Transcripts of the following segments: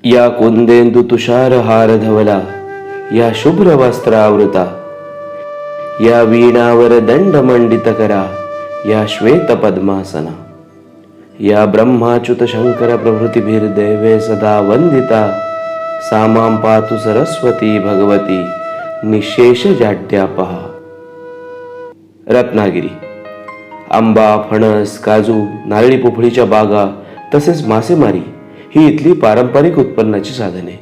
या कुंदेंदु तुषार हार धवला, या शुभ्र वस्त्रावृता, या वीणावर दंड मंडित करा, या श्वेत पद्मासना, या ब्रह्माच्युत शंकर प्रभृतिभिर्देवे सदा वंदिता, सामां पातु सरस्वती भगवती निशेष जाड्यापहा. रत्नागिरी. आंबा, फणस, काजू, नारळी पोफळीच्या बागा तसेच मासेमारी ही इथली पारंपरिक उत्पन्नाची साधने.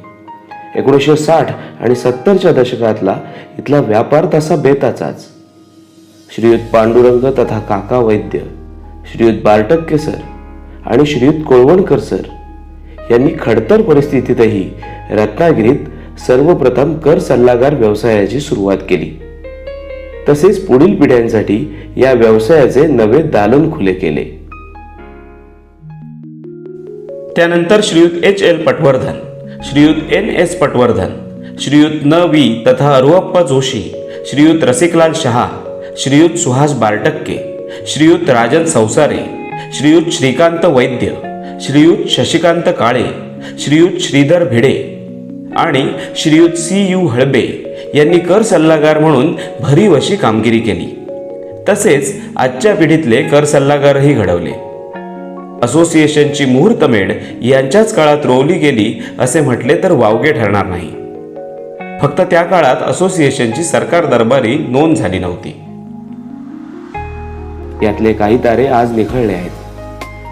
1960 आणि 70च्या दशकातला इथला व्यापार तसा बेताचाच. श्रीयुत पांडुरंग तथा काका वैद्य, श्रीयुत बारटक्के सर आणि श्रीयुत कोळवणकर सर यांनी खडतर परिस्थितीतही रत्नागिरीत सर्वप्रथम कर सल्लागार व्यवसायाची सुरुवात केली. तसेच पुढील पिढ्यांसाठी या व्यवसायाचे नवे दालन खुले केले. त्यानंतर श्रीयुत H.L. पटवर्धन, श्रीयुत N.S. पटवर्धन, श्रीयुत न.वी. तथा अरुअप्पा जोशी, श्रीयुत रसिकलाल शहा, श्रीयुत सुहास बारटक्के, श्रीयुत राजन संसारे, श्रीयुत श्रीकांत वैद्य, श्रीयुत शशिकांत काळे, श्रीयुत श्रीधर भिडे आणि श्रीयुत C.U. हळबे यांनी कर सल्लागार म्हणून भरीव अशी कामगिरी केली. तसेच आजच्या पिढीतले कर सल्लागारही घडवले. असोसिएशनची मुहूर्तमेढ यांच्याच काळात रोवली गेली असे म्हटले तर वावगे ठरणार नाही. फक्त त्या काळात असोसिएशनची सरकार दरबारी नोंद झाली नव्हती. यातले काही तारे आज निखळले आहेत,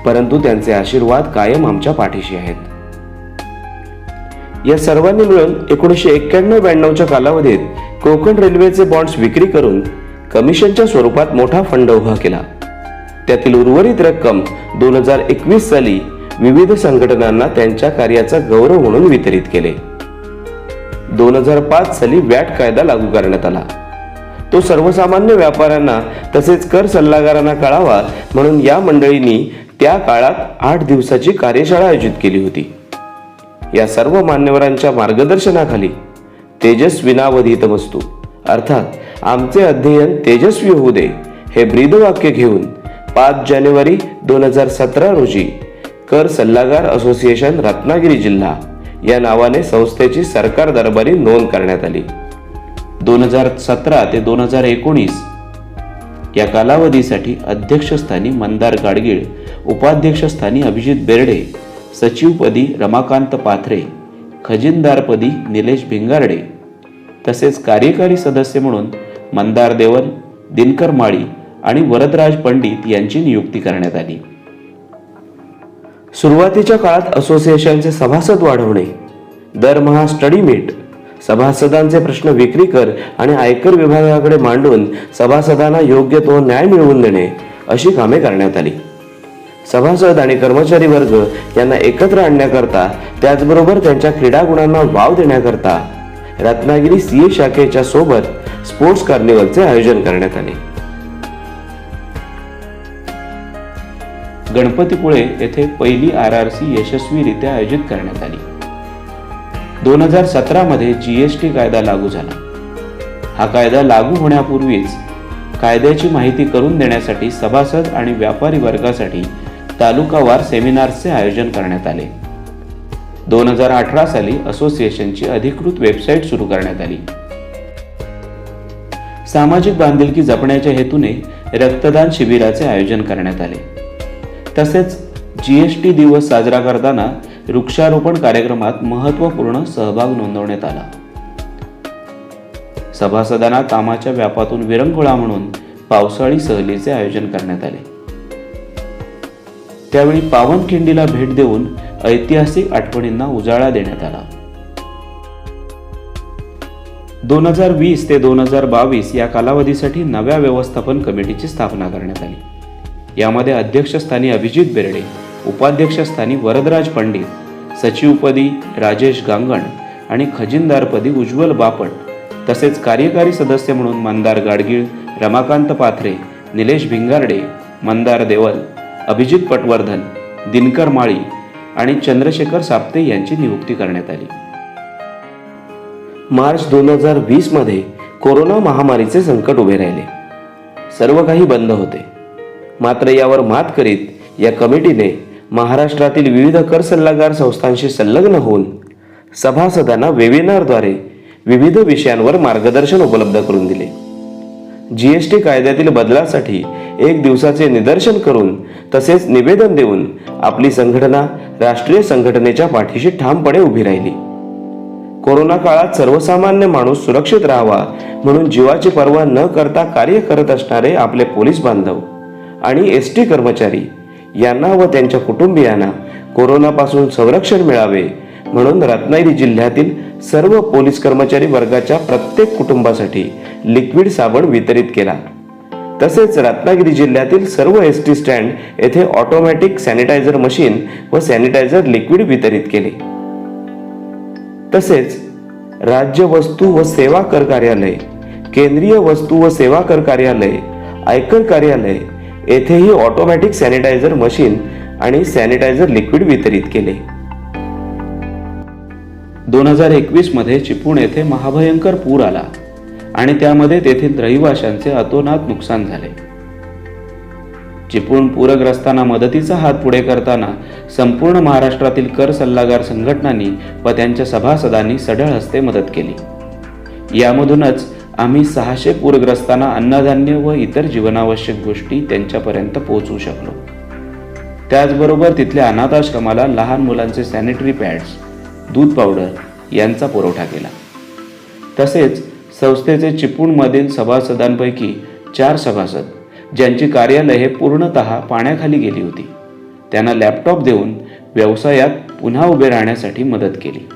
परंतु त्यांचे आशीर्वाद कायम आमच्या पाठीशी आहेत. या सर्वांनी मिळून 1991-92च्या कालावधीत कोकण रेल्वेचे बॉन्ड्स विक्री करून कमिशनच्या स्वरूपात मोठा फंड उभा केला. त्यातील उर्वरित रक्कम 2021 साली विविध संघटनांना त्यांच्या कार्याचा गौरव म्हणून वितरित केले. 2005 साली वॅट कायदा लागू करण्यात आला. तो सर्वसामान्य व्यापाऱ्यांना तसेच कर सल्लागारांना कळावा म्हणून या मंडळींनी त्या काळात 8 दिवसाची कार्यशाळा आयोजित केली होती. या सर्व मान्यवरांच्या मार्गदर्शनाखाली तेजस्विनावधीतमस्तु अर्थात आमचे अध्ययन तेजस्वी होऊ दे हे ब्रीदवाक्य घेऊन 5 जानेवारी 2017 रोजी कर सल्लागार असोसिएशन रत्नागिरी जिल्हा या नावाने संस्थेची सरकार दरबारी नोंद करण्यात आली. 2017 ते 2019 या कालावधीसाठी अध्यक्षस्थानी मंदार गाडगीळ, उपाध्यक्षस्थानी अभिजित बेर्डे, सचिवपदी रमाकांत पाथरे, खजिनदारपदी निलेश भिंगारडे तसेच कार्यकारी सदस्य म्हणून मंदार देवल, दिनकर माळी आणि वरदराज पंडित यांची नियुक्ती करण्यात आली. सुरुवातीच्या काळात असोसिएशनचे सभासद वाढवणे, दरमहा स्टडी मीट, सभासदांचे प्रश्न विक्री कर आणि आयकर विभागाकडे मांडून सभासदांना योग्य तो न्याय मिळवून देणे अशी कामे करण्यात आली. सभासद आणि कर्मचारी वर्ग यांना एकत्र आणण्याकरता त्याचबरोबर त्यांच्या क्रीडा गुणांना वाव देण्याकरता रत्नागिरी CA शाखेच्या सोबत स्पोर्ट्स कार्निवलचे आयोजन करण्यात आले. गणपतीपुळे येथे पहिली RRC यशस्वीरित्या आयोजित करण्यात आली. 2017 मध्ये GST कायदा लागू झाला. हा कायदा लागू होण्यापूर्वीच कायद्याची माहिती करून देण्यासाठी सभासद आणि व्यापारी वर्गासाठी तालुकावार सेमिनार्सचे आयोजन करण्यात आले. 2018 साली असोसिएशनची अधिकृत वेबसाईट सुरू करण्यात आली. सामाजिक बांधिलकी जपण्याच्या हेतूने रक्तदान शिबिराचे आयोजन करण्यात आले. तसेच GST दिवस साजरा करताना वृक्षारोपण कार्यक्रमात महत्त्वपूर्ण सहभाग नोंदवण्यात आला. सभासदांना कामाच्या व्यापातून विरंगुळा म्हणून पावसाळी सहलीचे आयोजन करण्यात आले. त्यावेळी पावनखिंडीला भेट देऊन ऐतिहासिक आठवणींना उजाळा देण्यात आला. 2020 ते 2022 या कालावधीसाठी नव्या व्यवस्थापन कमिटीची स्थापना करण्यात आली. यामध्ये अध्यक्षस्थानी अभिजित बेर्डे, उपाध्यक्षस्थानी वरदराज पंडित, सचिवपदी राजेश गांगण आणि खजिनदारपदी उज्ज्वल बापट तसेच कार्यकारी सदस्य म्हणून मंदार गाडगीळ, रमाकांत पाथरे, निलेश भिंगारडे, मंदार देवल, अभिजित पटवर्धन, दिनकर माळी आणि चंद्रशेखर साप्ते यांची नियुक्ती करण्यात आली. मार्च 2020 मध्ये कोरोना महामारीचे संकट उभे राहिले. सर्व काही बंद होते. मात्र यावर मात करीत या कमिटीने महाराष्ट्रातील विविध कर सल्लागार संस्थांशी संलग्न होऊन सभासदांना वेबिनारद्वारे विविध विषयांवर मार्गदर्शन उपलब्ध करून दिले. जीएसटी कायद्यातील बदलासाठी 1 दिवसाचे निदर्शन करून तसेच निवेदन देऊन आपली संघटना राष्ट्रीय संघटनेच्या पाठीशी ठामपणे उभी राहिली. कोरोना काळात सर्वसामान्य माणूस सुरक्षित राहावा म्हणून जीवाची पर्वा न करता कार्य करत असणारे आपले पोलीस बांधव आणि एसटी कर्मचारी यांना व त्यांच्या कुटुंबियांना कोरोनापासून संरक्षण मिळावे म्हणून रत्नागिरी जिल्ह्यातील सर्व पोलीस कर्मचारी वर्गाच्या प्रत्येक कुटुंबासाठी लिक्विड साबण वितरित केला. तसेच रत्नागिरी जिल्ह्यातील सर्व एसटी स्टँड येथे ऑटोमॅटिक सॅनिटायझर मशीन व सॅनिटायझर लिक्विड वितरित केले. तसेच राज्य वस्तू व सेवा कर कार्यालय, केंद्रीय वस्तू व सेवा कर कार्यालय, आयकर कार्यालय येथेही ऑटोमॅटिक सॅनिटायझर मशीन आणि सॅनिटायझर लिक्विड वितरित केले. 2021 मध्ये चिपळूण येथे महाभयंकर पूर आला आणि त्यामध्ये तेथील रहिवाशांचे अतोनात नुकसान झाले. चिपळूण पूरग्रस्तांना मदतीचा हात पुढे करताना संपूर्ण महाराष्ट्रातील कर सल्लागार संघटनांनी व त्यांच्या सभासदांनी सढळ हस्ते मदत केली. यामधूनच आम्ही 600 पूरग्रस्तांना अन्नधान्य व इतर जीवनावश्यक गोष्टी त्यांच्यापर्यंत पोहोचवू शकलो. त्याचबरोबर तिथल्या अनाथाश्रमाला लहान मुलांचे सॅनिटरी पॅड्स, दूध पावडर यांचा पुरवठा केला. तसेच संस्थेचे चिपळूणमधील सभासदांपैकी 4 सभासद ज्यांची कार्यालये पूर्णतः पाण्याखाली गेली होती त्यांना लॅपटॉप देऊन व्यवसायात पुन्हा उभे राहण्यासाठी मदत केली.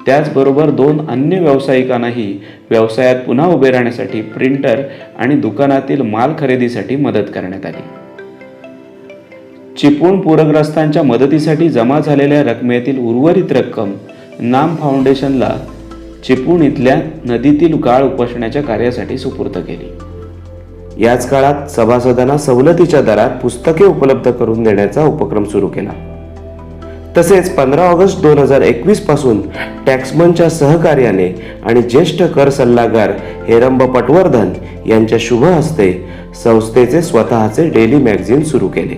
त्याचबरोबर 2 अन्य व्यावसायिकांनाही व्यवसायात पुन्हा उभे राहण्यासाठी प्रिंटर आणि दुकानातील माल खरेदीसाठी मदत करण्यात आली. चिपळूण पूरग्रस्तांच्या मदतीसाठी जमा झालेल्या रकमेतील उर्वरित रक्कम नाम फाउंडेशनला चिपळूण इथल्या नदीतील गाळ उपसण्याच्या कार्यासाठी सुपूर्द केली. याच काळात सभासदांना सवलतीच्या दरात पुस्तके उपलब्ध करून देण्याचा उपक्रम सुरू केला. तसेच 15 ऑगस्ट 2021 पासून टॅक्समनच्या सहकार्याने आणि ज्येष्ठ कर सल्लागार हेरंब पटवर्धन यांच्या शुभ हस्ते संस्थेचे स्वतःचे डेली मॅगझिन सुरू केले.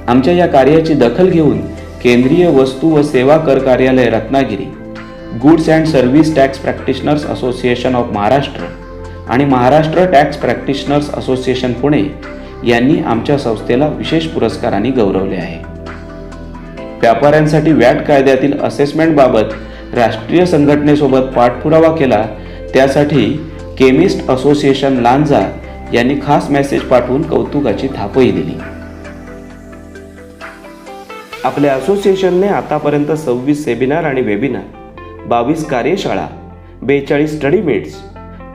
आमच्या या कार्याची दखल घेऊन केंद्रीय वस्तू व सेवा कर कार्यालय Ratnagiri, goods and service tax practitioners association of Maharashtra आणि Maharashtra tax practitioners association Pune यांनी आमच्या संस्थेला विशेष पुरस्कारांनी गौरवले आहे. व्यापाऱ्यांसाठी वॅट कायद्यातील असेसमेंटबाबत राष्ट्रीय संघटनेसोबत पाठपुरावा केला, त्यासाठी केमिस्ट असोसिएशन लांजा यांनी खास मेसेज पाठवून कौतुकाची थापही दिली. आपल्या असोसिएशनने आतापर्यंत 26 सेमिनार आणि वेबिनार, 22 कार्यशाळा, 42 स्टडी मीट्स,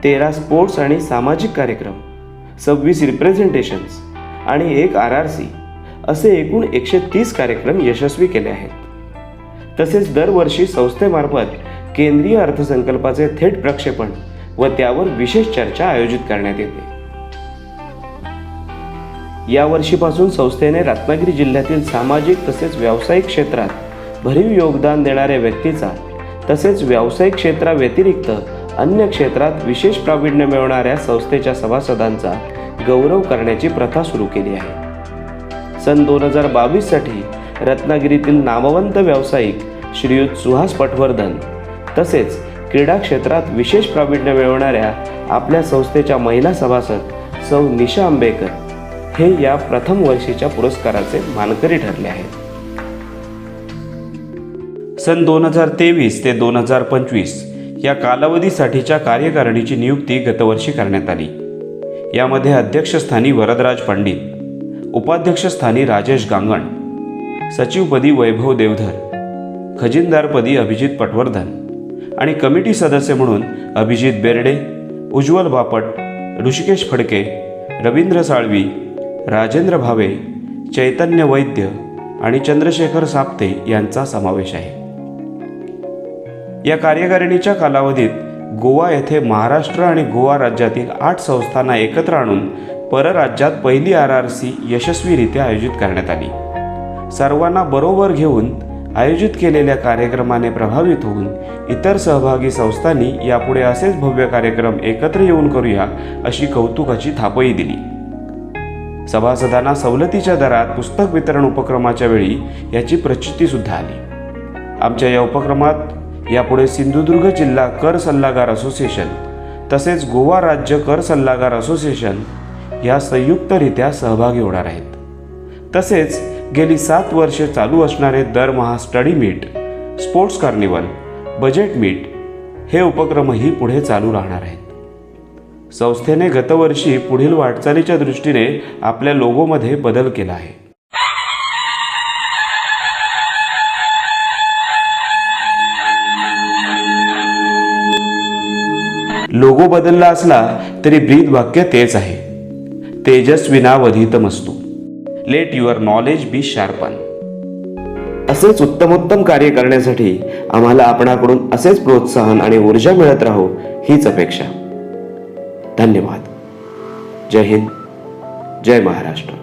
13 स्पोर्ट्स आणि सामाजिक कार्यक्रम, 26 रिप्रेझेंटेशन्स आणि 1 RRC असे एकूण 130 कार्यक्रम यशस्वी केले आहेत. तसेच दरवर्षी संस्थेमार्फत केंद्रीय अर्थसंकल्पाचे थेट प्रक्षेपण व त्यावर विशेष चर्चा आयोजित करण्यात येते. या वर्षीपासून संस्थेने रत्नागिरी जिल्ह्यातील सामाजिक तसेच व्यावसायिक क्षेत्रात भरीव योगदान देणाऱ्या व्यक्तीचा तसेच व्यावसायिक क्षेत्राव्यतिरिक्त अन्य क्षेत्रात विशेष प्रावीण्य मिळवणाऱ्या संस्थेच्या सभासदांचा गौरव करण्याची प्रथा सुरू केली आहे. सन 2022 साठी रत्नागिरीतील नामवंत व्यावसायिक श्रीयुत सुहास पटवर्धन तसेच क्रीडा क्षेत्रात विशेष प्रावीण्य मिळवणाऱ्या आपल्या संस्थेच्या महिला सभासद सौ निशा आंबेकर हे या प्रथम वर्षीच्या पुरस्काराचे मानकरी ठरले आहेत. सन 2023 ते 2025 या कालावधीसाठीच्या कार्यकारिणीची नियुक्ती गतवर्षी करण्यात आली. यामध्ये अध्यक्षस्थानी वरदराज पंडित, उपाध्यक्षस्थानी राजेश गांगण, सचिवपदी वैभव देवधर, खजिनदारपदी अभिजित पटवर्धन आणि कमिटी सदस्य म्हणून अभिजित बेर्डे, उज्ज्वल बापट, ऋषिकेश फडके, रवींद्र साळवी, राजेंद्र भावे, चैतन्य वैद्य आणि चंद्रशेखर साप्ते यांचा समावेश आहे. या कार्यकारिणीच्या कालावधीत गोवा येथे महाराष्ट्र आणि गोवा राज्यातील 8 संस्थांना एकत्र आणून परराज्यात पहिली RRC यशस्वीरित्या आयोजित करण्यात आली. सर्वांना बरोबर घेऊन आयोजित केलेल्या कार्यक्रमाने प्रभावित होऊन इतर सहभागी संस्थांनी यापुढे असेच भव्य कार्यक्रम एकत्र येऊन करूया अशी कौतुकाची थापही दिली. सभासदांना सवलतीच्या दरात पुस्तक वितरण उपक्रमाच्या वेळी याची प्रचिती सुद्धा आली. आमच्या या उपक्रमात यापुढे सिंधुदुर्ग जिल्हा कर सल्लागार असोसिएशन तसेच गोवा राज्य कर सल्लागार असोसिएशन या संयुक्तरित्या सहभागी होणार आहेत. तसेच गेली 7 वर्षे चालू असणारे दरमहा study meet, sports carnival, budget meet हे उपक्रमही पुढे चालू राहणार आहेत. संस्थेने गतवर्षी पुढील वाटचालीच्या दृष्टीने आपल्या लोगोमध्ये बदल केला आहे. लोगो बदलला असला तरी ब्रीद वाक्य तेच आहे. तेजस्विनावधीतमस्तु. Let your knowledge be sharpen. असेच उत्तमोत्तम कार्य करण्यासाठी आम्हाला आपणाकडून असेच प्रोत्साहन आणि ऊर्जा मिळत राहो हीच अपेक्षा. धन्यवाद. जय हिंद. जय महाराष्ट्र.